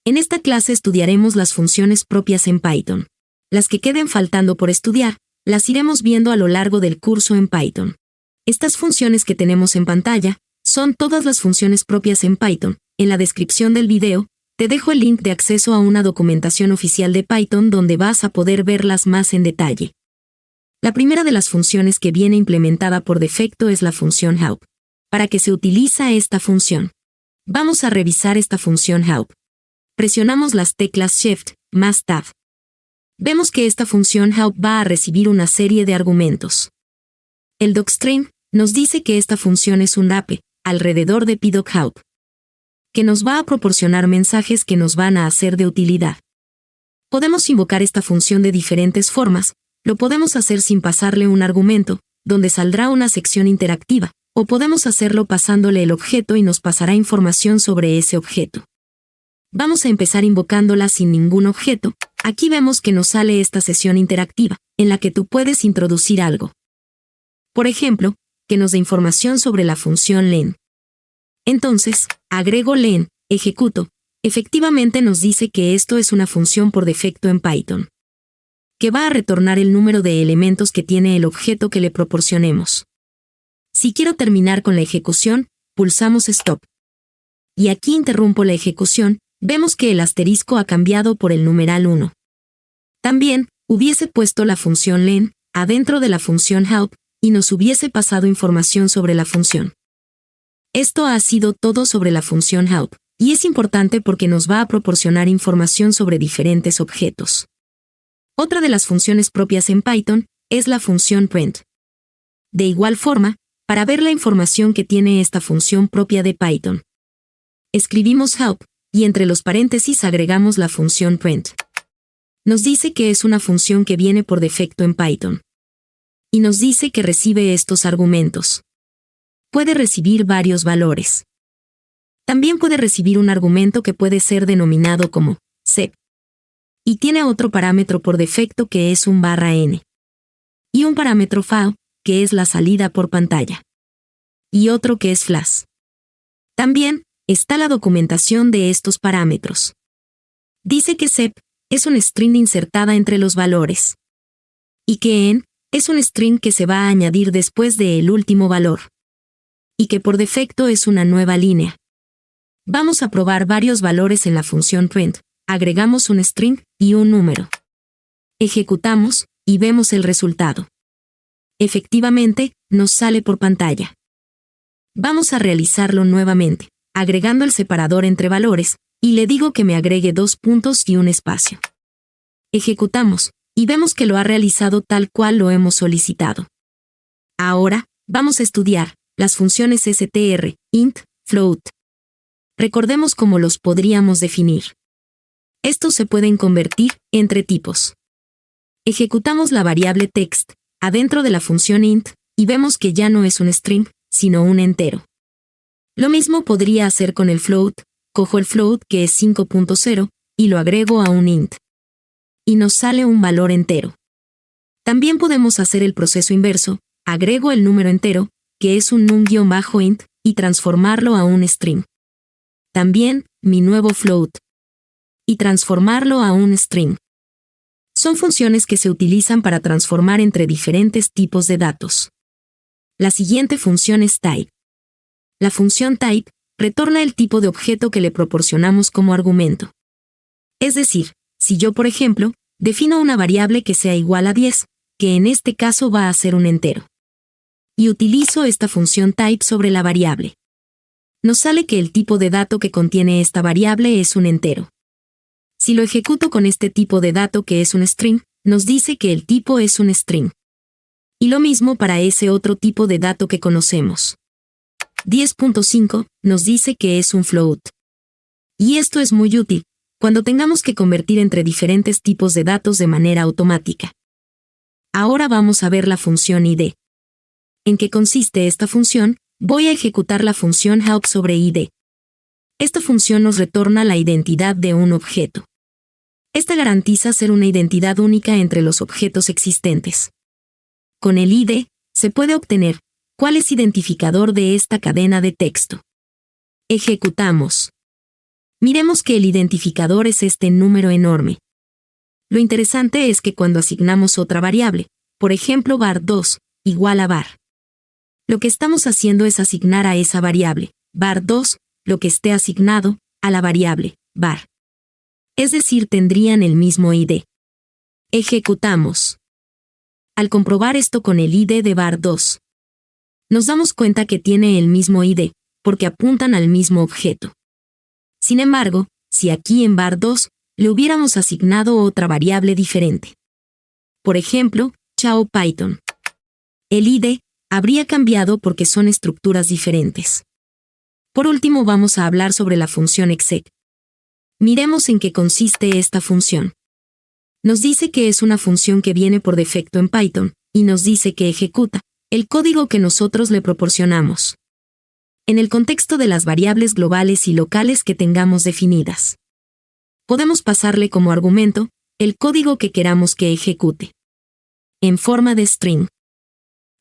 En esta clase estudiaremos las funciones propias en Python. Las que queden faltando por estudiar, las iremos viendo a lo largo del curso en Python. Estas funciones que tenemos en pantalla son todas las funciones propias en Python. En la descripción del video, te dejo el link de acceso a una documentación oficial de Python donde vas a poder verlas más en detalle. La primera de las funciones que viene implementada por defecto es la función help. ¿Para qué se utiliza esta función? Vamos a revisar esta función help. Presionamos las teclas Shift más Tab. Vemos que esta función help va a recibir una serie de argumentos. El docstring nos dice que esta función es un wrapper alrededor de pydochelp, que nos va a proporcionar mensajes que nos van a ser de utilidad. Podemos invocar esta función de diferentes formas. Lo podemos hacer sin pasarle un argumento, donde saldrá una sección interactiva, o podemos hacerlo pasándole el objeto y nos pasará información sobre ese objeto. Vamos a empezar invocándola sin ningún objeto. Aquí vemos que nos sale esta sesión interactiva, en la que tú puedes introducir algo. Por ejemplo, que nos dé información sobre la función len. Entonces, agrego len, ejecuto. Efectivamente nos dice que esto es una función por defecto en Python, que va a retornar el número de elementos que tiene el objeto que le proporcionemos. Si quiero terminar con la ejecución, pulsamos Stop. Y aquí interrumpo la ejecución. Vemos que el asterisco ha cambiado por el numeral 1. También, hubiese puesto la función len adentro de la función help y nos hubiese pasado información sobre la función. Esto ha sido todo sobre la función help, y es importante porque nos va a proporcionar información sobre diferentes objetos. Otra de las funciones propias en Python es la función print. De igual forma, para ver la información que tiene esta función propia de Python, escribimos help, y entre los paréntesis agregamos la función print. Nos dice que es una función que viene por defecto en Python. Y nos dice que recibe estos argumentos. Puede recibir varios valores. También puede recibir un argumento que puede ser denominado como sep. Y tiene otro parámetro por defecto que es un /n. Y un parámetro file, que es la salida por pantalla. Y otro que es flash. También está la documentación de estos parámetros. Dice que sep es un string insertada entre los valores. Y que en es un string que se va a añadir después del último valor. Y que por defecto es una nueva línea. Vamos a probar varios valores en la función print. Agregamos un string y un número. Ejecutamos y vemos el resultado. Efectivamente, nos sale por pantalla. Vamos a realizarlo nuevamente, agregando el separador entre valores, y le digo que me agregue 2 puntos y un espacio. Ejecutamos, y vemos que lo ha realizado tal cual lo hemos solicitado. Ahora, vamos a estudiar las funciones str, int, float. Recordemos cómo los podríamos definir. Estos se pueden convertir entre tipos. Ejecutamos la variable text adentro de la función int, y vemos que ya no es un string, sino un entero. Lo mismo podría hacer con el float. Cojo el float que es 5.0 y lo agrego a un int. Y nos sale un valor entero. También podemos hacer el proceso inverso. Agrego el número entero, que es un num-int, y transformarlo a un string. También, mi nuevo float. Y transformarlo a un string. Son funciones que se utilizan para transformar entre diferentes tipos de datos. La siguiente función es type. La función type retorna el tipo de objeto que le proporcionamos como argumento. Es decir, si yo, por ejemplo, defino una variable que sea igual a 10, que en este caso va a ser un entero, y utilizo esta función type sobre la variable, nos sale que el tipo de dato que contiene esta variable es un entero. Si lo ejecuto con este tipo de dato que es un string, nos dice que el tipo es un string. Y lo mismo para ese otro tipo de dato que conocemos. 10.5 nos dice que es un float. Y esto es muy útil cuando tengamos que convertir entre diferentes tipos de datos de manera automática. Ahora vamos a ver la función id. ¿En qué consiste esta función? Voy a ejecutar la función help sobre id. Esta función nos retorna la identidad de un objeto. Esta garantiza ser una identidad única entre los objetos existentes. Con el id, se puede obtener cuál es identificador de esta cadena de texto. Ejecutamos. Miremos que el identificador es este número enorme. Lo interesante es que cuando asignamos otra variable, por ejemplo var2, igual a var, lo que estamos haciendo es asignar a esa variable, var2, lo que esté asignado, a la variable, var. Es decir, tendrían el mismo ID. Ejecutamos. Al comprobar esto con el ID de var2, nos damos cuenta que tiene el mismo ID, porque apuntan al mismo objeto. Sin embargo, si aquí en var2 le hubiéramos asignado otra variable diferente, por ejemplo, chao Python, el ID habría cambiado porque son estructuras diferentes. Por último, vamos a hablar sobre la función exec. Miremos en qué consiste esta función. Nos dice que es una función que viene por defecto en Python, y nos dice que ejecuta el código que nosotros le proporcionamos, en el contexto de las variables globales y locales que tengamos definidas. Podemos pasarle como argumento el código que queramos que ejecute, en forma de string.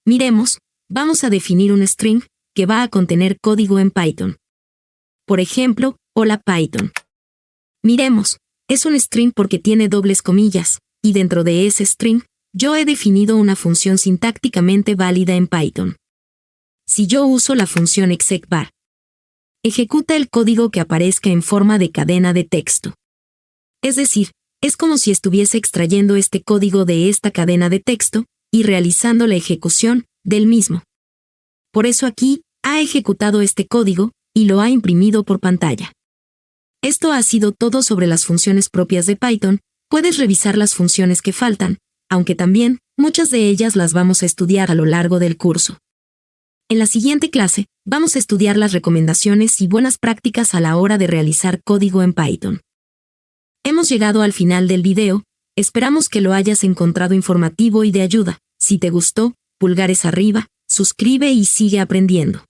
Miremos, vamos a definir un string que va a contener código en Python. Por ejemplo, hola Python. Miremos, es un string porque tiene dobles comillas, y dentro de ese string, yo he definido una función sintácticamente válida en Python. Si yo uso la función execvar, ejecuta el código que aparezca en forma de cadena de texto. Es decir, es como si estuviese extrayendo este código de esta cadena de texto y realizando la ejecución del mismo. Por eso aquí, ha ejecutado este código y lo ha imprimido por pantalla. Esto ha sido todo sobre las funciones propias de Python. Puedes revisar las funciones que faltan, aunque también, muchas de ellas las vamos a estudiar a lo largo del curso. En la siguiente clase, vamos a estudiar las recomendaciones y buenas prácticas a la hora de realizar código en Python. Hemos llegado al final del video, esperamos que lo hayas encontrado informativo y de ayuda. Si te gustó, pulgares arriba, suscribe y sigue aprendiendo.